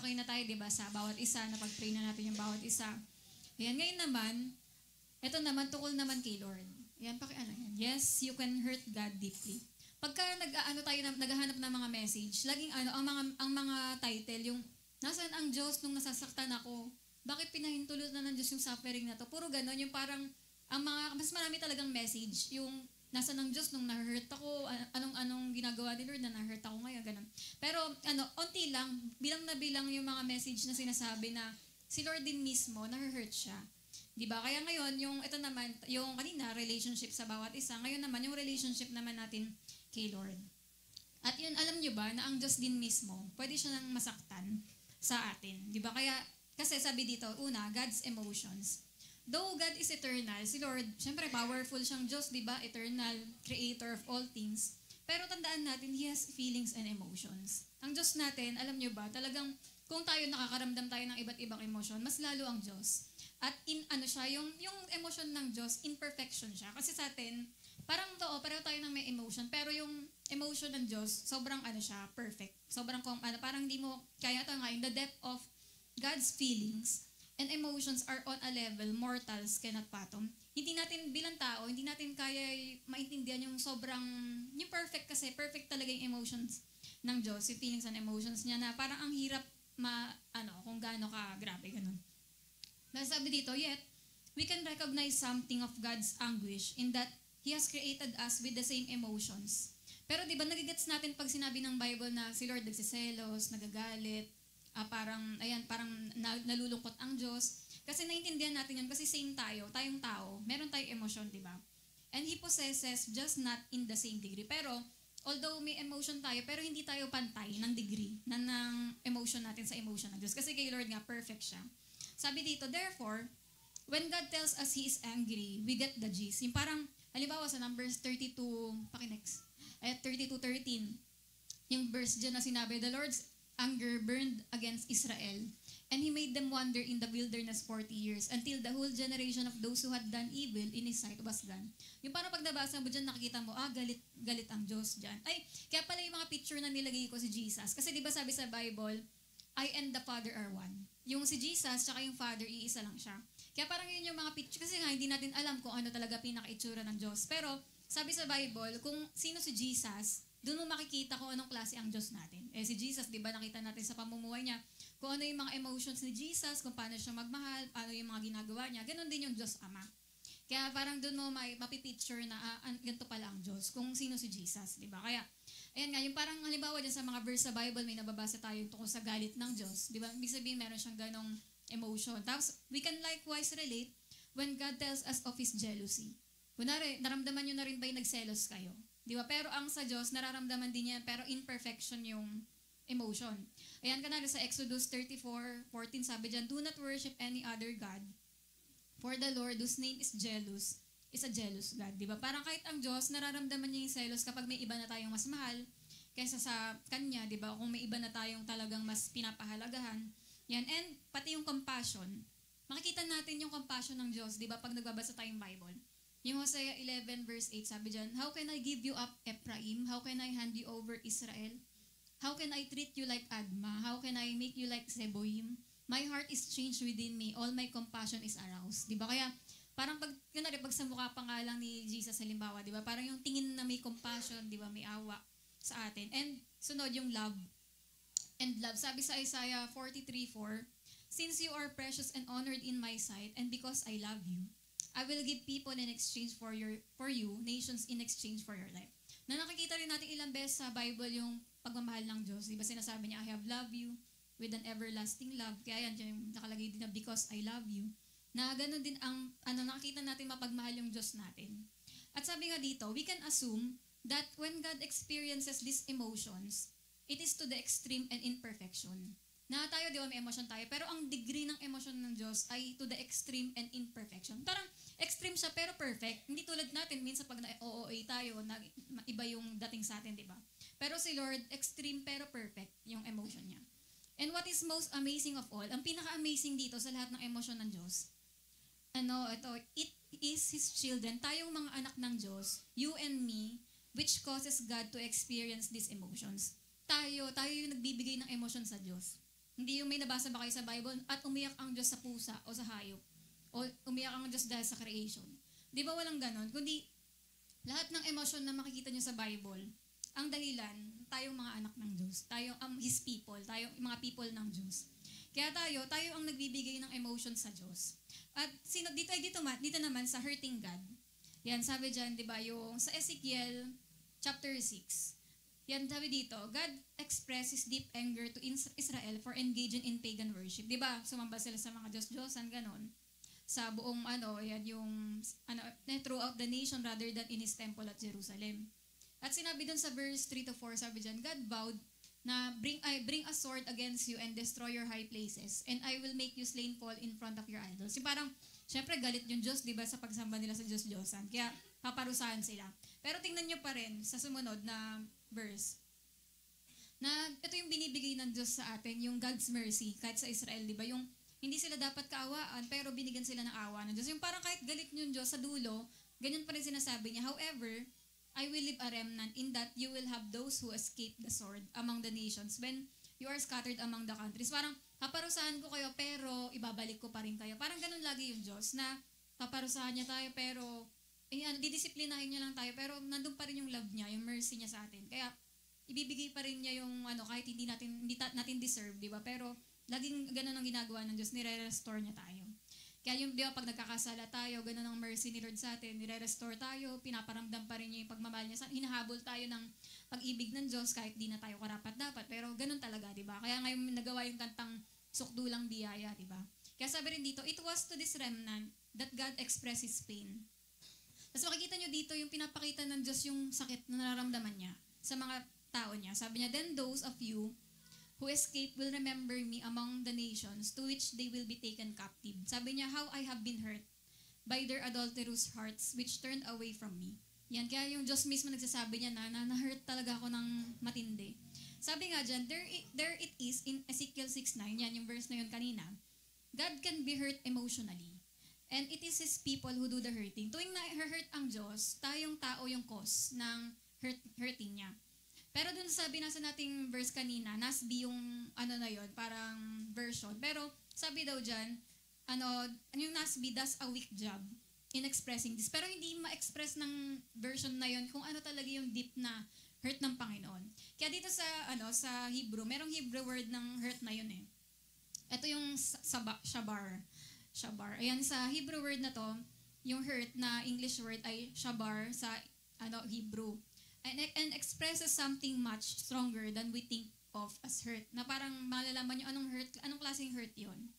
okay na tayo, di ba, sa bawat isa, napag-pray na natin yung bawat isa. Ayan, ngayon naman, ito naman, tukol naman kay Lord. Ayan, yan. Yes, you can hurt God deeply. Pagka naghahanap ng mga message, laging ang mga title, yung, nasaan ang Diyos nung nasasaktan ako? Bakit pinahintulot na ng Diyos yung suffering na to? Puro ganon, yung parang, mas marami talagang message, yung, nasaan ang Diyos nung na-hurt ako, anong ginagawa ni Lord na na-hurt ako ngayon, ganun. Pero, onti lang, bilang na bilang yung mga message na sinasabi na si Lord din mismo, na-hurt siya. Diba? Kaya ngayon, ito naman, yung kanina, relationship sa bawat isa, ngayon naman, yung relationship naman natin kay Lord. At yun, alam nyo ba, na ang Diyos din mismo, pwede siya nang masaktan sa atin. Diba? Kaya, kasi sabi dito, una, God's emotions. Though God is eternal, si Lord, syempre powerful siyang Diyos, di ba? Eternal, creator of all things. Pero tandaan natin, He has feelings and emotions. Ang Diyos natin, alam nyo ba, talagang kung tayo nakakaramdam tayo ng iba't ibang emosyon, mas lalo ang Diyos. At yung emotion ng Diyos, imperfection siya. Kasi sa atin, parang pareho tayo ng may emotion, pero yung emotion ng Diyos, sobrang siya, perfect. Sobrang parang hindi mo, kaya ito nga, in the depth of God's feelings, and emotions are on a level mortals cannot fathom. Hindi natin bilang tao, hindi natin kaya maintindihan yung yung perfect kasi, perfect talaga yung emotions ng Diyos, yung feelings and emotions niya na parang ang hirap kung gaano ka grabe, ganun. Sabi dito, yet, we can recognize something of God's anguish in that He has created us with the same emotions. Pero di ba nagigets natin pag sinabi ng Bible na si Lord nagsiselos, nagagalit, parang nalulungkot ang Diyos. Kasi naiintindihan natin yun kasi same tayong tao, meron tayong emosyon, di ba? And He possesses just not in the same degree. Pero, although may emotion tayo, pero hindi tayo pantay ng degree ng emotion natin sa emotion ng Diyos. Kasi kay Lord nga, perfect siya. Sabi dito, therefore, when God tells us He is angry, we get the gist. Yung parang, halimbawa sa Numbers 32, pakinext, 32:13, yung verse dyan na sinabi, the Lord's anger burned against Israel, and He made them wander in the wilderness 40 years until the whole generation of those who had done evil in His sight was gone. Yung parang pag nabasa mo dyan, nakikita mo, galit ang Diyos dyan. Ay, kaya pala yung mga picture na nilagay ko si Jesus. Kasi di ba sabi sa Bible, I and the Father are one. Yung si Jesus, tsaka yung Father, iisa lang siya. Kaya parang yun yung mga picture, kasi nga hindi natin alam kung ano talaga pinaka-itsura ng Diyos. Pero sabi sa Bible, kung sino si Jesus, doon mo makikita kung anong klase ang Diyos natin. Si Jesus, di ba, nakita natin sa pamumuhay niya, kung ano yung mga emotions ni Jesus, kung paano siya magmahal, paano yung mga ginagawa niya, ganun din yung Diyos Ama. Kaya parang doon mo mapipicture na, ganito pala ang Diyos, kung sino si Jesus, di ba? Kaya, ayan nga, yung parang halimbawa dyan sa mga verse sa Bible, may nababasa tayo tungkol sa galit ng Diyos, di ba? Ibig sabihin, meron siyang ganong emotion. Tapos, we can likewise relate when God tells us of His jealousy. Kunwari, naramdaman nyo na rin ba yung nagselos kayo? Di ba? Pero ang sa Diyos, nararamdaman din niya, pero imperfection yung emotion. Ayan ka na, sa Exodus 34:14, sabi dyan, do not worship any other God, for the Lord, whose name is jealous, is a jealous God. Di ba? Parang kahit ang Diyos, nararamdaman niya yung selos kapag may iba na tayong mas mahal kaysa sa Kanya, di ba? Kung may iba na tayong talagang mas pinapahalagahan. Yan. And pati yung compassion. Makikita natin yung compassion ng Diyos, di ba? Pag nagbabasa tayong Bible. Yung Hosea 11 verse 8, sabi dyan, how can I give you up, Ephraim? How can I hand you over, Israel? How can I treat you like Adma? How can I make you like Zeboim? My heart is changed within me. All my compassion is aroused. Diba? Kaya, parang pag sa mukha pa nga lang ni Jesus, halimbawa, diba? Parang yung tingin na may compassion, diba? May awa sa atin. And sunod yung love. And love. Sabi sa Isaiah 43:4, since you are precious and honored in my sight, and because I love you, I will give people in exchange for you, nations in exchange for your life. Na nakikita rin natin ilang beses sa Bible yung pagmamahal ng Diyos. Diba sinasabi niya, I have loved you with an everlasting love. Kaya yan, yung nakalagay din na because I love you. Na ganun din ang, nakikita natin mapagmahal yung Diyos natin. At sabi nga dito, we can assume that when God experiences these emotions, it is to the extreme and imperfection. Na tayo, di ba, may emosyon tayo, pero ang degree ng emosyon ng Diyos ay to the extreme and imperfection. Parang extreme siya, pero perfect. Hindi tulad natin, minsan pag na-OOA tayo, iba yung dating sa atin, di ba? Pero si Lord, extreme pero perfect yung emotion niya. And what is most amazing of all, ang pinaka-amazing dito sa lahat ng emosyon ng Diyos, it is His children, tayong mga anak ng Diyos, you and me, which causes God to experience these emotions. Tayo yung nagbibigay ng emosyon sa Diyos. Hindi yung may nabasa ba kayo sa Bible at umiyak ang Diyos sa pusa o sa hayop. O umiyak ang Diyos dahil sa creation. Di ba walang ganon? Kundi lahat ng emosyon na makikita nyo sa Bible, ang dahilan, tayong mga anak ng Diyos. Tayong His people. Tayong mga people ng Diyos. Kaya tayo ang nagbibigay ng emotion sa Diyos. At dito naman sa hurting God. Yan, sabi dyan, di ba, yung sa Ezekiel chapter 6. Yan, sabi dito, God expresses deep anger to Israel for engaging in pagan worship. Di ba, sumamba sila sa mga Diyos-Diyosan, ganon. Sa buong, yan yung, throughout the nation rather than in His temple at Jerusalem. At sinabi dun sa verse 3-4, sabi dyan, God vowed na bring a sword against you and destroy your high places, and I will make you slain fall in front of your idols. Yung parang, syempre galit yung Diyos, di ba, sa pagsamba nila sa Diyos-Diyosan. Kaya, paparusahan sila. Pero tingnan nyo pa rin sa sumunod na verse, na ito yung binibigay ng Diyos sa atin, yung God's mercy, kahit sa Israel, di ba? Yung hindi sila dapat kaawaan, pero binigyan sila ng awa ng Diyos. Yung parang kahit galit yung Diyos sa dulo, ganyan pa rin sinasabi niya. However, I will leave a remnant in that you will have those who escape the sword among the nations when you are scattered among the countries. Parang, paparusahan ko kayo, pero ibabalik ko pa rin kayo. Parang ganun lagi yung Diyos, na paparusahan niya tayo, pero didisiplinahin niya lang tayo, pero nandun pa rin yung love niya, yung mercy niya sa atin. Kaya, ibibigay pa rin niya yung kahit hindi natin deserve, di ba? Pero, laging ganun ang ginagawa ng Diyos, nire-restore niya tayo. Kaya yung, di ba, pag nagkakasala tayo, ganun ang mercy ni Lord sa atin, nire-restore tayo, pinaparamdam pa rin niya yung pagmamahal niya. Hinahabol tayo ng pag-ibig ng Diyos kahit di na tayo karapat-dapat. Pero ganun talaga, di ba? Kaya ngayon nagawa yung kantang Sukdulang Biyaya, di ba? Kaya sabi rin dito, it was to this remnant that God expressed His pain. Tapos makikita nyo dito yung pinapakita ng Diyos yung sakit na nararamdaman niya sa mga tao niya. Sabi niya, then those of you who escape will remember me among the nations to which they will be taken captive. Sabi niya, how I have been hurt by their adulterous hearts which turned away from me. Yan, kaya yung Diyos mismo nagsasabi niya na-hurt talaga ako ng matindi. Sabi nga dyan, there it is in Ezekiel 6:9, yan yung verse na yun kanina. God can be hurt emotionally. And it is His people who do the hurting. Tuwing na-hurt ang Diyos, tayong tao yung cause ng hurting niya. Pero dun sabi nasa nating verse kanina, NASB yung na yun, parang version. Pero sabi daw dyan, yung NASB does a weak job in expressing this. Pero hindi ma-express ng version na yun kung ano talaga yung deep na hurt ng Panginoon. Kaya dito sa Hebrew, merong Hebrew word ng hurt na yun eh. Ito yung shabar. Ayan, sa Hebrew word na to, yung hurt na English word ay shabar sa Hebrew. And expresses something much stronger than we think of as hurt. Na parang malalaman nyo anong klaseng hurt yon.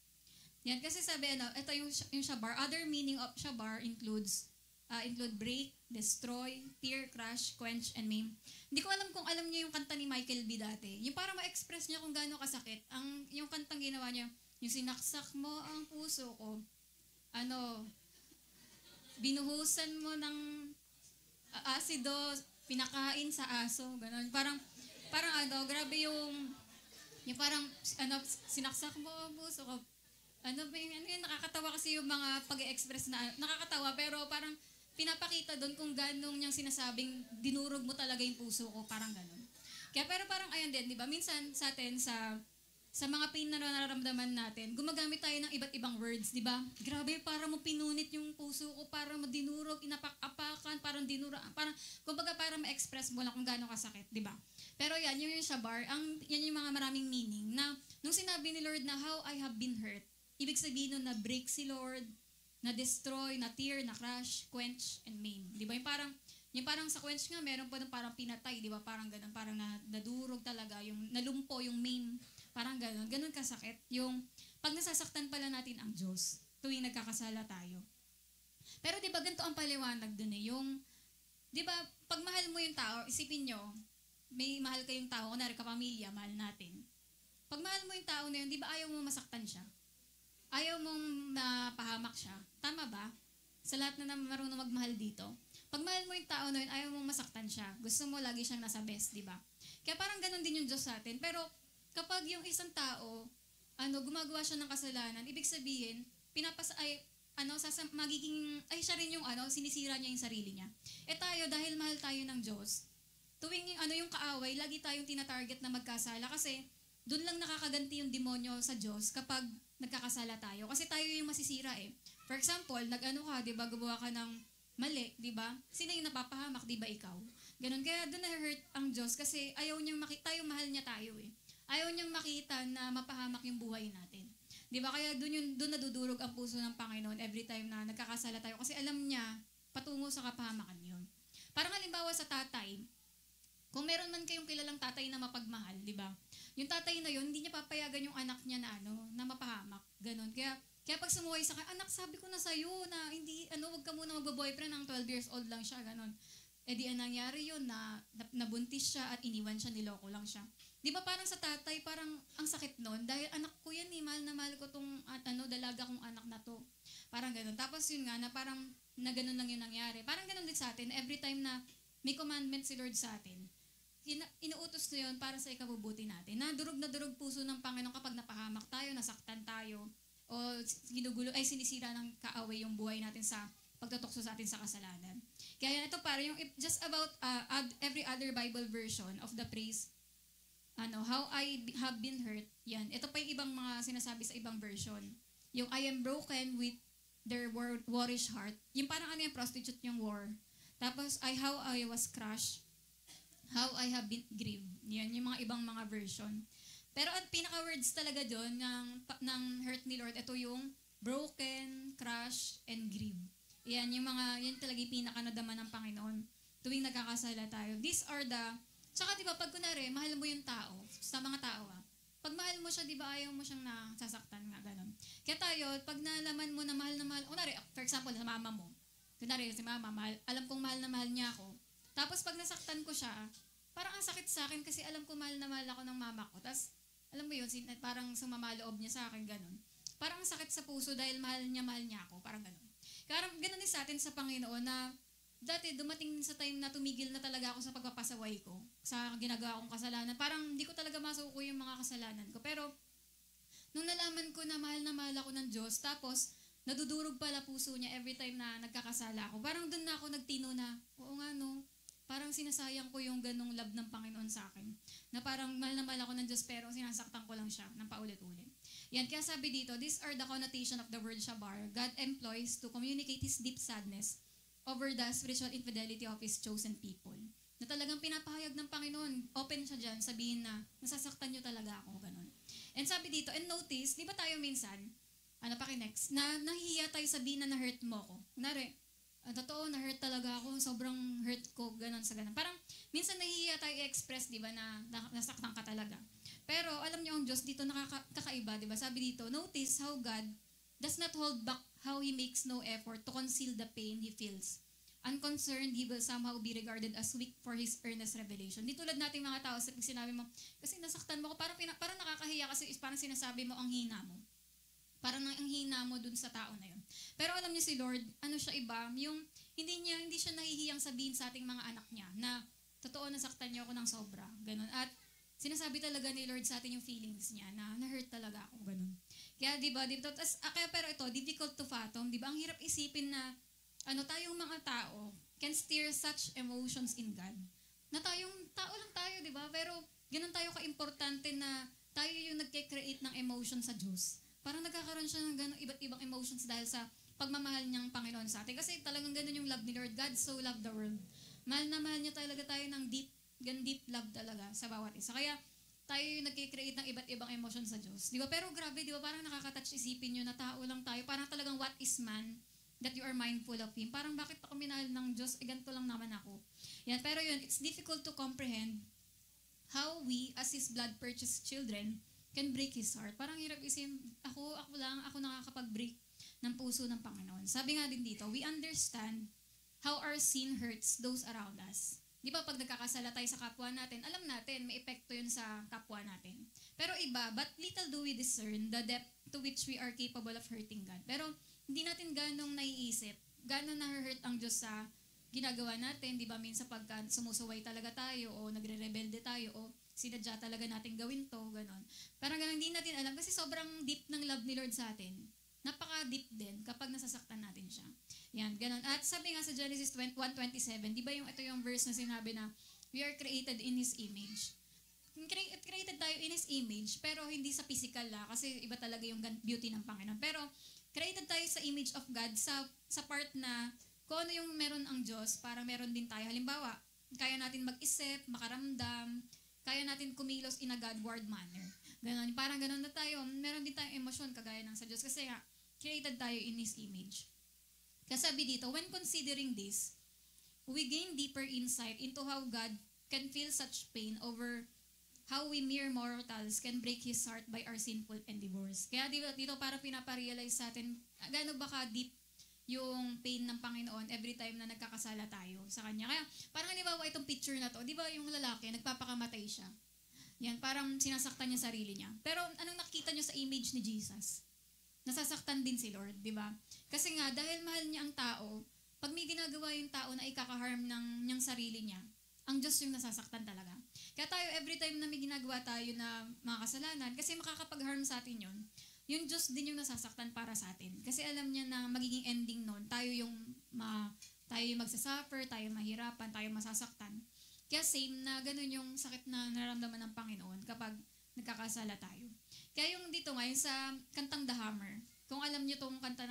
Yan, kasi sabi, ito yung shabar. Other meaning of shabar include break, destroy, tear, crush, quench, and maim. Hindi ko alam kung alam niyo yung kanta ni Michael B. dati. Yung parang ma-express niya kung gaano kasakit. Yung kantang ginawa niya, yung sinaksak mo ang puso ko, binuhusan mo ng asido, pinakain sa aso, gano'n. Parang grabe yung parang, sinaksak mo ang puso ko. Nakakatawa kasi yung mga pag-express na, nakakatawa, pero parang pinapakita doon kung ganong niyang sinasabing, dinurog mo talaga yung puso ko, parang gano'n. Kaya, pero parang ayan din, di ba? Minsan sa atin, sa mga pain na nararamdaman natin, gumagamit tayo ng iba't ibang words, di ba? Grabe, para mo pinunit yung puso ko, para mo dinurog, inapak-apakan, parang kumbaga para ma-express mo lang kung gaano kasakit, di ba? Pero yan, yung shabar, yan yung mga maraming meaning na nung sinabi ni Lord na how I have been hurt, ibig sabihin nun na break si Lord, na destroy, na tear, na crush, quench, and maim. Di ba? Yung parang sa quench nga, meron pa parang pinatay, di ba? Parang ganun, parang nadurog talaga, yung nalumpo, yung maim. Parang gano'n. Gano'n kasakit. Yung pag nasasaktan pala natin ang Diyos tuwing nagkakasala tayo. Pero di ba ganito ang paliwanag dun eh. Yung, di ba, pag mahal mo yung tao, isipin nyo, may mahal kayong tao, kunwari kapamilya, mahal natin. Pag mahal mo yung tao na yun, di ba ayaw mo masaktan siya? Ayaw mong mapahamak siya. Tama ba? Sa lahat na marunong magmahal dito. Pag mahal mo yung tao na yun, ayaw mong masaktan siya. Gusto mo lagi siyang nasa best, di ba? Kaya parang gano'n din yung Diyos sa atin. Pero, kapag yung isang tao, gumagawa siya ng kasalanan, ibig sabihin, siya rin yung sinisira niya yung sarili niya. Tayo, dahil mahal tayo ng Diyos, tuwing yung kaaway, lagi tayong tinatarget na magkasala kasi doon lang nakakaganti yung demonyo sa Diyos kapag nagkakasala tayo. Kasi tayo yung masisira eh. For example, nag-ano ka, di ba, gumawa ka ng mali, di ba? Sino yung napapahamak, di ba ikaw? Ganun. Kaya doon na-hurt ang Diyos kasi ayaw niyang makita, tayo mahal niya tayo eh. Ayaw niyang makita na mapahamak yung buhay natin. Di ba? Kaya doon nadudurog ang puso ng Panginoon every time na nagkakasala tayo kasi alam niya patungo sa kapahamakan yun. Parang halimbawa sa tatay, kung meron man kayong kilalang tatay na mapagmahal, di ba? Yung tatay na yun, hindi niya papayagan yung anak niya na mapahamak. Ganon. Kaya pag sumuway sa kanya, anak, sabi ko na sa'yo na hindi, wag ka muna magbo-boyfriend ng 12 years old lang siya, ganon. Eh di, nangyari yun na nabuntis siya at iniwan siya, niloko lang siya. Di ba parang sa tatay, parang ang sakit nun, dahil anak ko yan mahal na mahal ko tong, dalaga kong anak na to. Parang ganon. Tapos yun nga, na parang, na ganon lang yung nangyari. Parang ganon din sa atin, every time na may commandment si Lord sa atin, inuutos na yun para sa ikabubuti natin. Nadurog na durog puso ng Panginoon kapag napahamak tayo, nasaktan tayo, o sinisira ng kaaway yung buhay natin sa pagtutukso sa atin sa kasalanan. Kaya ito para yung just about every other Bible version of the praise, how I have been hurt, yan. Ito pa yung ibang mga sinasabi sa ibang version. Yung I am broken with their warish heart. Yung parang yung prostitute yung war. Tapos, how I was crushed, how I have been grieved. Yan, yung mga ibang mga version. Pero ang pinaka-words talaga doon ng hurt ni Lord, ito yung broken, crush, and grieve. Yan, yan talaga yung pinaka-nadama ng Panginoon tuwing nagkakasala tayo. These are tsaka diba, pag kunwari, mahal mo yung tao, sa mga tao pag mahal mo siya, diba, ayaw mo siyang nasasaktan nga, ganun. Kaya tayo, pag nalaman mo na mahal, kunwari, for example, sa mama mo, kunwari, si mama, alam kong mahal na mahal niya ako, tapos pag nasaktan ko siya, parang ang sakit sa akin kasi alam ko mahal na mahal ako ng mama ko. Tapos, alam mo yun, parang sumamaloob niya sa akin, ganun. Parang ang sakit sa puso dahil mahal niya ako, parang ganun. Kaya ganun din sa atin sa Panginoon na dati dumating sa time na tumigil na talaga ako sa pagpapasaway ko, sa ginagawa kong kasalanan. Parang hindi ko talaga masuko yung mga kasalanan ko. Pero, nung nalaman ko na mahal ako ng Diyos, tapos, nadudurog pala puso niya every time na nagkakasala ako. Parang doon na ako nagtino na, oo nga no, parang sinasayang ko yung ganong love ng Panginoon sa akin. Na parang mahal na mahal ako ng Diyos pero sinasaktan ko lang siya ng paulit-ulit. Yan, kaya sabi dito, these are the connotation of the word shabar God employs to communicate His deep sadness over the spiritual infidelity of His chosen people. Na talagang pinapahayag ng Panginoon, open siya dyan, sabihin na, nasasaktan niyo talaga ako, ganon. And sabi dito, and notice, di ba tayo minsan, next, na nahihiya tayo sabihin na na-hurt mo ko. Kunwari, totoo, na-hurt talaga ako, sobrang hurt ko, ganon sa ganon. Parang, minsan nahihiya tayo i-express, di ba, na nasaktan ka talaga. Pero, alam niyo ang Diyos dito nakakaiba, di ba? Sabi dito, notice how God does not hold back how He makes no effort to conceal the pain He feels. Unconcerned, He will somehow be regarded as weak for His earnest revelation. Di tulad nating mga tao, sinabi mo, kasi nasaktan mo ko, parang nakakahiya kasi parang sinasabi mo ang hina mo. Parang ang hina mo dun sa tao na yun. Pero alam niyo si Lord, siya iba, yung hindi siya nahihiyang sabihin sa ating mga anak niya na totoo nasaktan niyo ako ng sobra, ganun. At sinasabi talaga ni Lord sa atin yung feelings niya na na-hurt talaga ako, ganun. Kaya diba, pero ito, difficult to fathom, diba? Ang hirap isipin na tayong mga tao can steer such emotions in God. Na tayong tao lang tayo, diba? Pero ganun tayo ka-importante na tayo yung nagke-create ng emotion sa Diyos. Parang nagkakaroon siya ng ganun iba't ibang emotions dahil sa pagmamahal niyang Panginoon sa atin. Kasi talagang ganun yung love ni Lord. God so loved the world. Mahal na mahal niya talaga tayo ng deep love talaga sa bawat isa. Kaya tayo yung nagkikreate ng iba't ibang emotion sa Diyos. Di ba? Pero grabe, di ba? Parang nakaka-touch isipin nyo na tao lang tayo. Parang talagang what is man that you are mindful of Him. Parang bakit ako minahal ng Diyos? Ganito lang naman ako. Yan. Pero yun, it's difficult to comprehend how we, as His blood-purchased children, can break His heart. Parang hirap isipin, ako nakakapag-break ng puso ng Panginoon. Sabi nga din dito, we understand how our sin hurts those around us. Di ba pag nagkakasala tayo sa kapwa natin, alam natin, may epekto yun sa kapwa natin. Pero iba, but little do we discern the depth to which we are capable of hurting God. Pero hindi natin ganong naiisip, ganon na-hurt ang Diyos sa ginagawa natin. Di ba minsan pagka sumusuway talaga tayo o nagre-rebelde tayo o sinadya talaga natin gawin to, ganon. Parang ganon, hindi natin alam kasi sobrang deep ng love ni Lord sa atin. Napaka-deep din kapag nasasaktan natin siya. Yan, ganun. At sabi nga sa Genesis 1:27, di ba ito yung verse na sinabi na we are created in His image. Created tayo in His His image, pero hindi sa physical kasi iba talaga yung beauty ng Panginoon. Pero created tayo sa image of God sa part na kung ano yung meron ang Diyos, parang meron din tayo. Halimbawa, kaya natin mag-isip, makaramdam, kaya natin kumilos in a Godward manner. Ganon, parang ganon na tayo. Meron din tayong emosyon kagaya ng sa Diyos kasi nga, created tayo in His image. Kasi sabi dito, when considering this, we gain deeper insight into how God can feel such pain over how we mere mortals can break His heart by our sinful endeavors. Kaya dito parang pinaparealize sa atin, gaano ba ka-deep yung pain ng Panginoon every time na nagkakasala tayo sa Kanya. Kaya parang halimbawa itong picture na to, di ba yung lalaki, nagpapakamatay siya. Yan, parang sinasaktan niya sarili niya. Pero anong nakita niyo sa image ni Jesus? Nasasaktan din si Lord, di ba? Kasi nga, dahil mahal niya ang tao, pag may ginagawa yung tao na ikakaharm ng niyang sarili niya, ang Diyos yung nasasaktan talaga. Kaya tayo, every time na may ginagawa tayo na mga kasalanan, kasi makakapag-harm sa atin yun, yung Diyos din yung nasasaktan para sa atin. Kasi alam niya na magiging ending nun, tayo yung magsasuffer, tayo mahirapan, tayo masasaktan. Kaya same na ganun yung sakit na nararamdaman ng Panginoon kapag nagkakasala tayo. Kaya yung dito ngayon sa kantang The Hammer, kung alam niyo tong kanta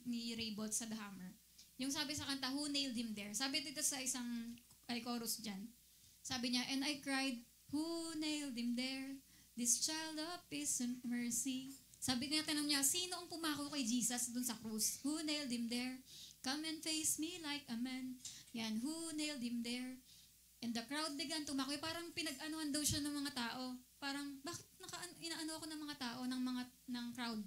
ni Raybold sa The Hammer, yung sabi sa kanta, Who Nailed Him There? Sabi dito sa isang chorus dyan. Sabi niya, and I cried, Who nailed him there? This child of peace and mercy. Sabi niya, tanong niya, sino ang pumako kay Jesus dun sa krus? Who nailed him there? Come and face me like a man. Yan, who nailed him there? And the crowd began to mock. Parang pinag-anuhan daw siya ng mga tao. Parang, bakit inaano ako ng mga tao, ng crowd?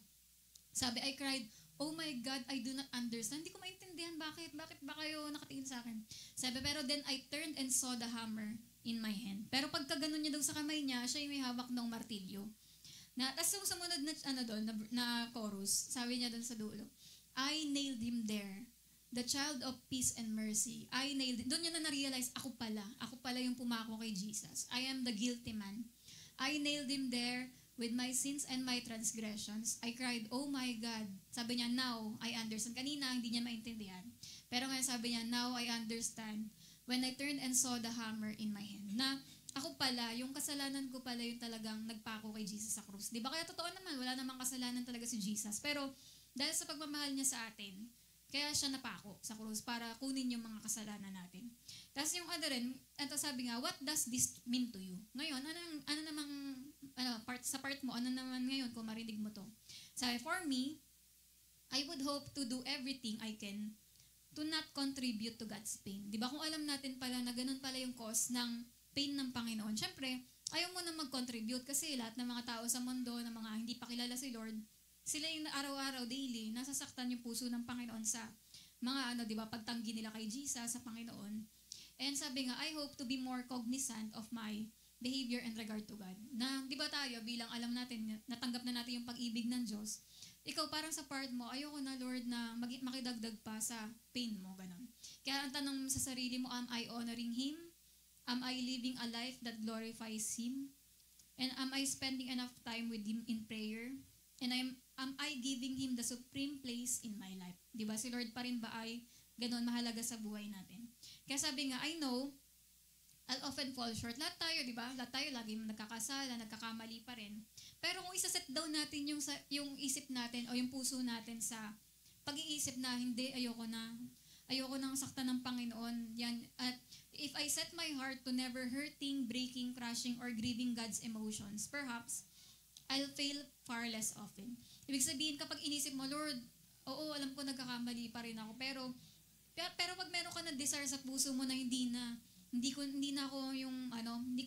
Sabi, I cried, oh my God, I do not understand. Hindi ko maintindihan bakit ba kayo nakatingin sa akin. Sabi, pero then I turned and saw the hammer in my hand. Pero pagka ganun niya daw sa kamay niya, siya yung may hawak ng martilyo. Tapos yung sumunod na chorus, sabi niya doon sa dulo, I nailed him there. The child of peace and mercy. I nailed him. Doon niya na na-realize, ako pala yung pumako kay Jesus. I am the guilty man. I nailed him there with my sins and my transgressions. I cried, oh my God. Sabi niya, now I understand. Kanina, hindi niya maintindihan. Pero ngayon sabi niya, now I understand. When I turned and saw the hammer in my hand. Na ako pala, yung kasalanan ko pala yung talagang nagpako kay Jesus sa krus. Di ba? Kaya totoo naman, wala namang kasalanan talaga si Jesus. Pero dahil sa pagmamahal niya sa atin, kaya siya napako sa krus para kunin yung mga kasalanan natin. Tapos yung other rin, ito sabi nga, what does this mean to you? Ngayon, sa part mo, ano naman ngayon kung marinig mo to? Sabi, for me, I would hope to do everything I can to not contribute to God's pain. Di ba? Kung alam natin pala na ganun pala yung cause ng pain ng Panginoon, syempre, ayaw mo na mag-contribute kasi lahat ng mga tao sa mundo, ng mga hindi pa kilala si Lord, sila yung araw-araw, daily, nasasaktan yung puso ng Panginoon sa mga di ba, pagtanggi nila kay Jesus sa Panginoon. And sabi nga, I hope to be more cognizant of my behavior and regard to God. Na, di ba tayo, bilang alam natin, natanggap na natin yung pag-ibig ng Diyos, ikaw parang sa part mo, ayoko na Lord na makidagdag pa sa pain mo, ganun. Kaya ang tanong sa sarili mo, am I honoring Him? Am I living a life that glorifies Him? And am I spending enough time with Him in prayer? And am I giving Him the supreme place in my life? Di ba? Si Lord pa rin ba ay ganun mahalaga sa buhay natin? Kaya sabi nga, I know, I'll often fall short. Lahat tayo, di ba? Lahat tayo lagi nagkakasala, nagkakamali pa rin. Pero kung isa-set down natin yung isip natin o yung puso natin sa pag-iisip na hindi, ayoko nang saktan ng Panginoon. Yan. At if I set my heart to never hurting, breaking, crushing, or grieving God's emotions, perhaps I'll fail far less often. Ibig sabihin, kapag inisip mo, Lord, oo, alam ko nagkakamali pa rin ako, pero pag meron ka na desire sa puso mo na hindi ko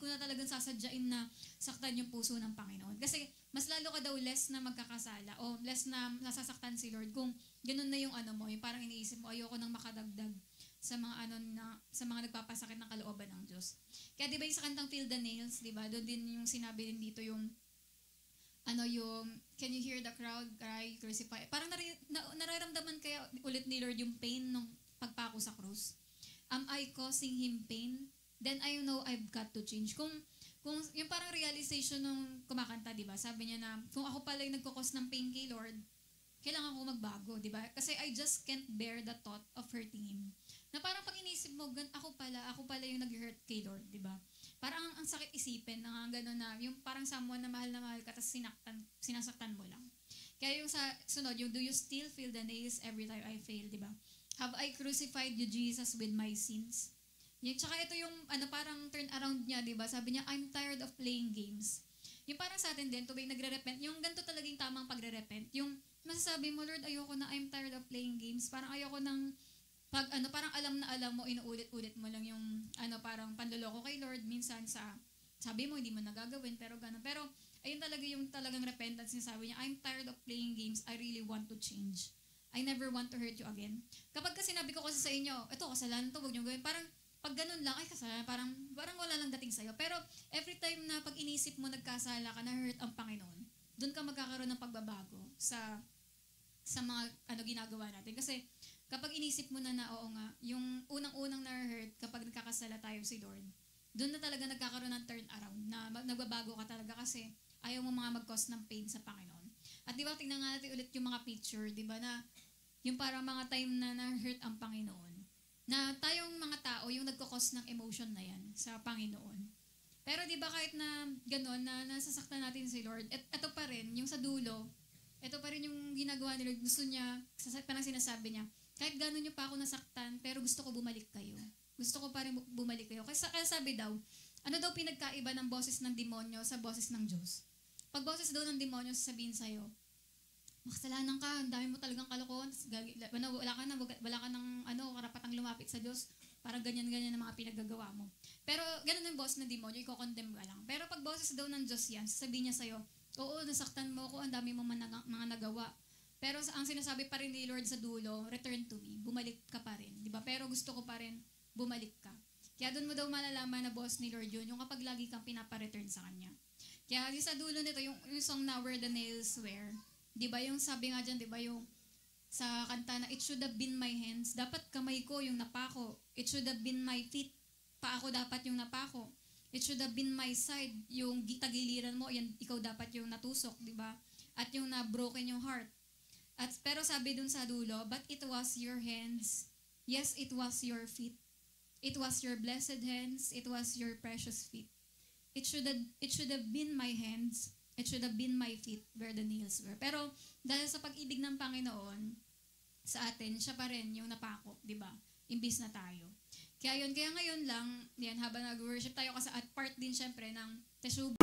na talagang sasadyain na saktan yung puso ng Panginoon. Kasi mas lalo ka daw less na magkakasala o less na nasasaktan si Lord kung ganun na yung yung parang iniisip mo, ayoko nang makadagdag sa mga nagpapasakit ng kalooban ng Diyos. Kaya di ba yung sa kantang Feel the Nails, di ba? Doon din yung sinabi din dito yung can you hear the crowd cry, crucify? Parang nararamdaman kaya ulit ni Lord yung pain ng pagpako sa krus. Am I causing Him pain? Then I know I've got to change. Kung yung parang realization nung kumakanta, di ba? Sabi niya na, kung ako pala yung nagkukos ng pain kay Lord, kailangan ko magbago, di ba? Kasi I just can't bear the thought of hurting Him. Na parang pag inisip mo, ako pala yung nag-hurt kay Lord, di ba? Parang ang sakit isipin na gano'n na, yung parang someone na mahal ka, tapos sinasaktan mo lang. Kaya yung sa sunod, yung do you still feel the nails every time I fail, di ba? Have I crucified you, Jesus, with my sins? Yung, tsaka ito yung parang turn around niya, di ba? Sabi niya, I'm tired of playing games. Yung parang sa atin din, tuwing nagre-repent, yung ganito talagang tamang pagre-repent. Yung masasabi mo, Lord, ayoko na, I'm tired of playing games. Parang ayoko ng pag parang alam na alam mo, inuulit-ulit mo lang yung parang panloloko kay Lord minsan sabi mo hindi mo nagagawin pero gano'n. Pero ayun talaga yung talagang repentance niya, sabi niya, I'm tired of playing games. I really want to change. I never want to hurt you again. Kapag kasi sinabi ko kasi sa inyo, ito kasalanan to, huwag niyo gawin. Parang pag ganun lang, ay kasalanan, parang wala lang dating sa'yo. Pero every time na pag inisip mo nagkasala ka, na-hurt ang Panginoon, doon ka magkakaroon ng pagbabago sa mga ginagawa natin. Kasi kapag inisip mo na oo nga, yung unang-unang na-hurt kapag nagkakasala tayo si Lord, doon na talaga nagkakaroon ng turn around, na nagbabago ka talaga kasi ayaw mo mga mag-cause ng pain sa Panginoon. At di ba, tingnan nga natin ulit yung mga picture, di ba, na yung parang mga time na na-hurt ang Panginoon, na tayong mga tao yung nagko-cause ng emotion na yan sa Panginoon. Pero di ba kahit na gano'n, na nasasaktan natin si Lord, ito pa rin, yung sa dulo, ito pa rin yung ginagawa ni Lord, gusto niya, parang sinasabi niya, kahit gano'n niyo pa ako nasaktan, pero gusto ko bumalik kayo. Gusto ko pa rin bumalik kayo. Kaya sabi daw, ano daw pinagkaiba ng boses ng demonyo sa boses ng Diyos? Pag boses daw ng demonyo, sasabihin sa'yo, makasalanan ka, ang dami mo talagang kalokohan, wala ka ng karapatang lumapit sa Diyos, parang ganyan-ganyan ang mga pinagagawa mo. Pero ganun yung boss ng demonyo, i-condemn ka lang. Pero pag boses daw ng Diyos yan, sasabihin niya sa'yo, oo, nasaktan mo ko, ang dami mo mga nagawa. Pero ang sinasabi pa rin ni Lord sa dulo, return to me, bumalik ka pa rin. Diba? Pero gusto ko pa rin, bumalik ka. Kaya doon mo daw malalaman na boss ni Lord yun, yung kapag lagi kang pinapa-return sa Kanya. Kaya yung sa dulo nito, yung song na Where the Nails Wear, diba yung sabi nga dyan, diba yung sa kanta na, it should have been my hands, dapat kamay ko yung napako. It should have been my feet, paa ko dapat yung napako. It should have been my side, yung tagiliran mo, yan, ikaw dapat yung natusok, diba? At yung na-broken yung heart. Pero sabi dun sa dulo, but it was your hands. Yes, it was your feet. It was your blessed hands. It was your precious feet. It should have been my hands. It should have been my feet where the nails were. Pero dahil sa pag-ibig ng Panginoon sa atin, siya pa rin yung napako, di ba? Imbis na tayo. Kaya ngayon lang, yan, habang nag-worship tayo kasi at part din syempre ng Teshub.